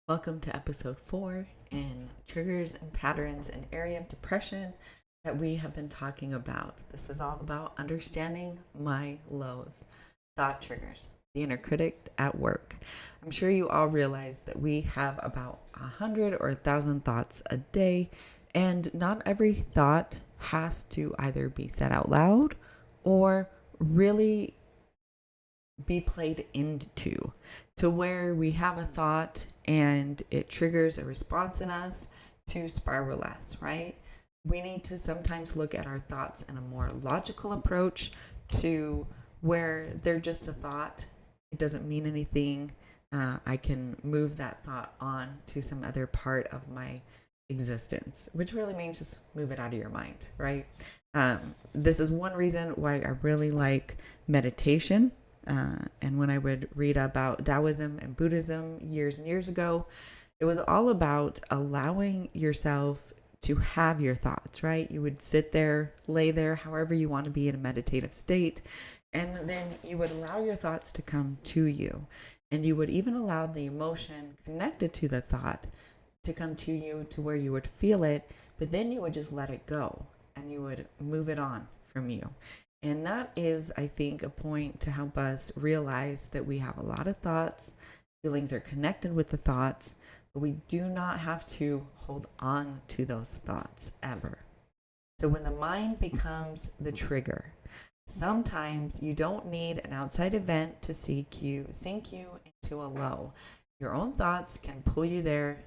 Welcome to episode 4 in triggers and patterns, an area of depression that we have been talking about. This is all about understanding my lows, thought triggers, the inner critic at work. I'm sure you all realize that we have about 100 or 1,000 thoughts a day, and not every thought has to either be said out loud or really be played into to where we have a thought and it triggers a response in us to spiral us, right? We need to sometimes look at our thoughts in a more logical approach to where they're just a thought. It doesn't mean anything. I can move that thought on to some other part of my existence, which really means just move it out of your mind, right? This is one reason why I really like meditation. And when I would read about Taoism and Buddhism years and years ago, it was all about allowing yourself to have your thoughts, right? You would sit there, lay there, however you want to be in a meditative state, and then you would allow your thoughts to come to you. And you would even allow the emotion connected to the thought to come to you to where you would feel it, but then you would just let it go and you would move it on from you. And that is, I think, a point to help us realize that we have a lot of thoughts. Feelings are connected with the thoughts, but we do not have to hold on to those thoughts ever. So when the mind becomes the trigger, sometimes you don't need an outside event to sink you into a low. Your own thoughts can pull you there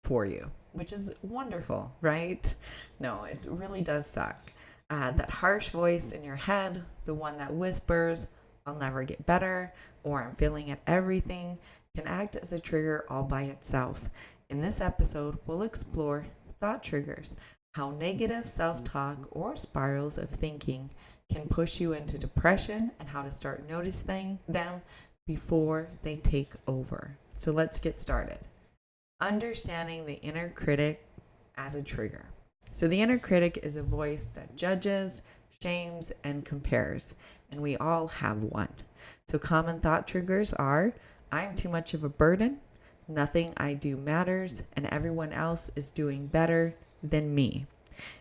for you, which is wonderful, right? No, it really does suck. That harsh voice in your head, the one that whispers, I'll never get better, or I'm failing at everything, can act as a trigger all by itself. In this episode, we'll explore thought triggers, how negative self-talk or spirals of thinking can push you into depression, and how to start noticing them before they take over. So let's get started. Understanding the inner critic as a trigger. So the inner critic is a voice that judges, shames, and compares, and we all have one. So common thought triggers are, I'm too much of a burden, nothing I do matters, and everyone else is doing better than me.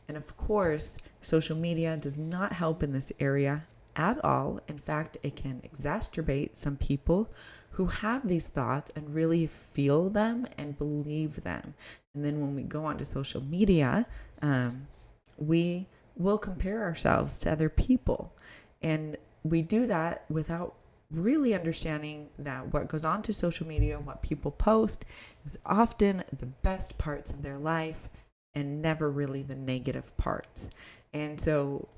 And of course, social media does not help in this area at all. In fact, it can exacerbate some people who have these thoughts and really feel them and believe them. And then when we go onto social media, we will compare ourselves to other people. And we do that without really understanding that what goes on to social media, what people post, is often the best parts of their life and never really the negative parts. And so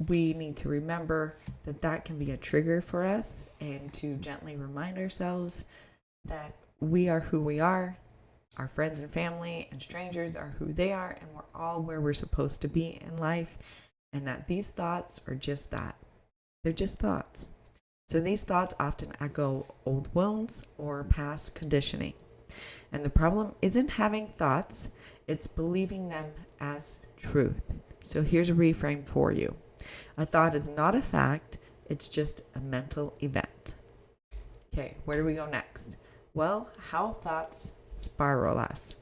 we need to remember that that can be a trigger for us, and to gently remind ourselves that we are who we are. Our friends and family and strangers are who they are, and we're all where we're supposed to be in life, and that these thoughts are just that. They're just thoughts. So these thoughts often echo old wounds or past conditioning. And the problem isn't having thoughts, it's believing them as truth. So here's a reframe for you. A thought is not a fact, it's just a mental event. Okay, where do we go next? Well, how thoughts spiral us.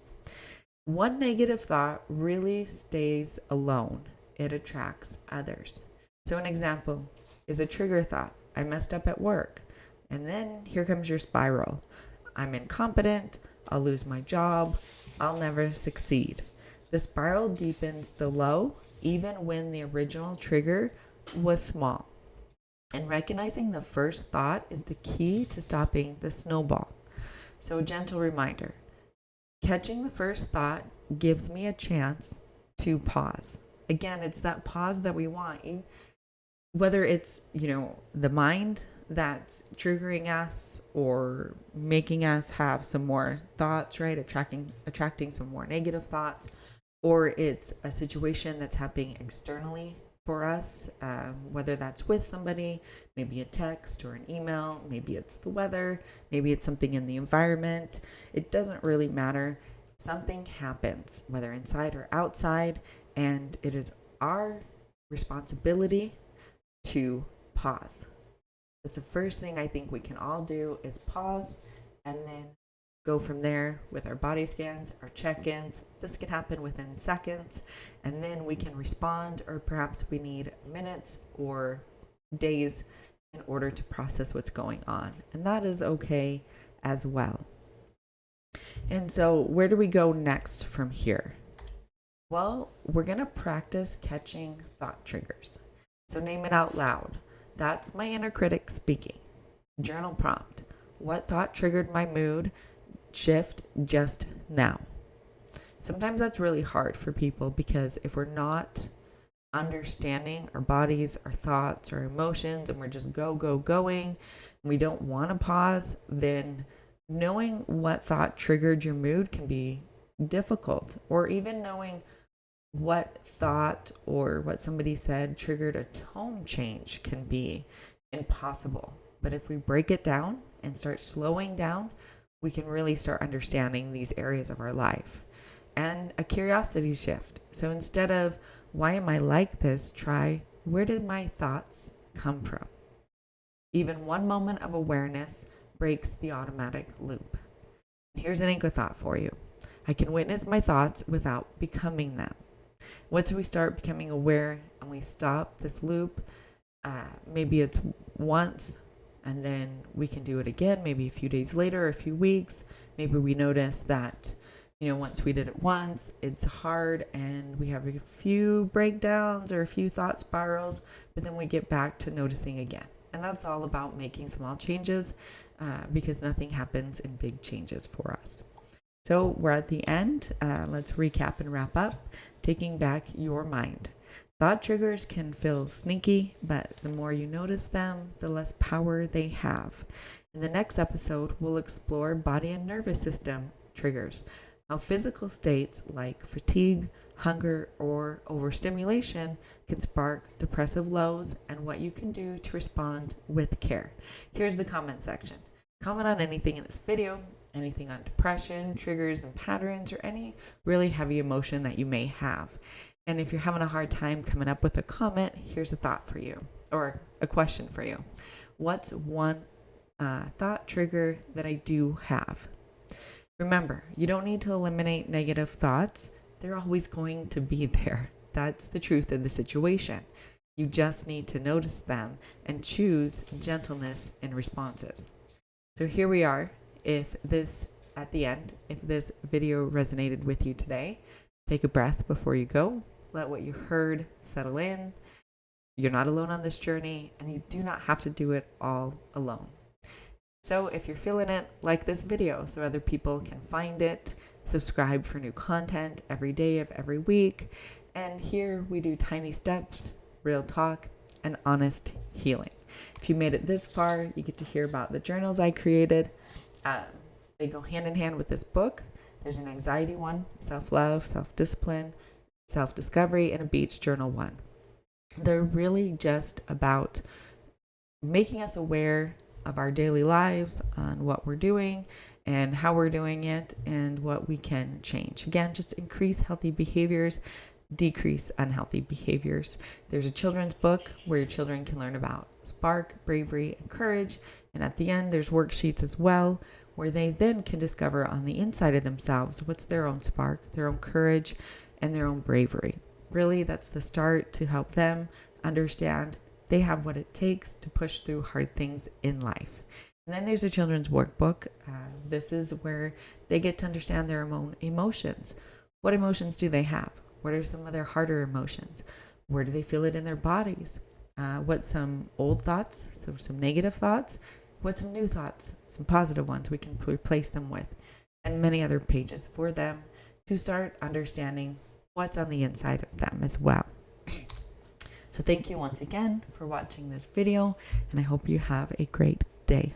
One negative thought really stays alone. It attracts others. So an example is a trigger thought. I messed up at work. And then here comes your spiral. I'm incompetent. I'll lose my job. I'll never succeed. The spiral deepens the low even when the original trigger was small. And recognizing the first thought is the key to stopping the snowball. So a gentle reminder. Catching the first thought gives me a chance to pause. Again, it's that pause that we want. Whether it's, the mind that's triggering us or making us have some more thoughts, right? Attracting some more negative thoughts, or it's a situation that's happening externally for us, whether that's with somebody, maybe a text or an email, maybe it's the weather, maybe it's something in the environment. It doesn't really matter. Something happens, whether inside or outside, and it is our responsibility to pause. That's the first thing I think we can all do, is pause and then go from there with our body scans, our check-ins. This can happen within seconds, and then we can respond, or perhaps we need minutes or days in order to process what's going on. And that is okay as well. And so where do we go next from here? Well, we're going to practice catching thought triggers. So name it out loud. That's my inner critic speaking. Journal prompt. What thought triggered my mood shift just now? Sometimes that's really hard for people, because if we're not understanding our bodies, our thoughts, our emotions, and we're just going, and we don't want to pause, then knowing what thought triggered your mood can be difficult. Or even knowing what thought or what somebody said triggered a tone change can be impossible. But if we break it down and start slowing down, we can really start understanding these areas of our life. And a curiosity shift. So instead of, why am I like this? Try, where did my thoughts come from? Even one moment of awareness breaks the automatic loop. Here's an anchor thought for you. I can witness my thoughts without becoming them. Once we start becoming aware and we stop this loop, maybe it's once, and then we can do it again, maybe a few days later, a few weeks. Maybe we notice that, once we did it once, it's hard and we have a few breakdowns or a few thought spirals, but then we get back to noticing again. And that's all about making small changes, because nothing happens in big changes for us. So we're at the end. Let's recap and wrap up. Taking back your mind. Thought triggers can feel sneaky, but the more you notice them, the less power they have. In the next episode, we'll explore body and nervous system triggers, how physical states like fatigue, hunger, or overstimulation can spark depressive lows, and what you can do to respond with care. Here's the comment section. Comment on anything in this video, anything on depression, triggers and patterns, or any really heavy emotion that you may have. And if you're having a hard time coming up with a comment, here's a thought for you, or a question for you. What's one thought trigger that I do have? Remember, you don't need to eliminate negative thoughts. They're always going to be there. That's the truth of the situation. You just need to notice them and choose gentleness in responses. So here we are. If this video resonated with you today, take a breath before you go. Let what you heard settle in. You're not alone on this journey, and you do not have to do it all alone. So if you're feeling it, like this video so other people can find it. Subscribe for new content every day of every week. And here we do tiny steps, real talk, and honest healing. If you made it this far, you get to hear about the journals I created. They go hand in hand with this book. There's an anxiety one, self-love, self-discipline, self-discovery, and a beach journal one. They're really just about making us aware of our daily lives, on what we're doing and how we're doing it, and what we can change. Again, just increase healthy behaviors, decrease unhealthy behaviors. There's a children's book where your children can learn about spark, bravery, and courage. And at the end, there's worksheets as well, where they then can discover on the inside of themselves what's their own spark, their own courage, and their own bravery. Really, that's the start to help them understand they have what it takes to push through hard things in life. And then there's a children's workbook. This is where they get to understand their own emotions. What emotions do they have? What are some of their harder emotions? Where do they feel it in their bodies? What's some old thoughts, so some negative thoughts? What's some new thoughts, some positive ones we can replace them with? And many other pages for them to start understanding what's on the inside of them as well. So thank you once again for watching this video, and I hope you have a great day.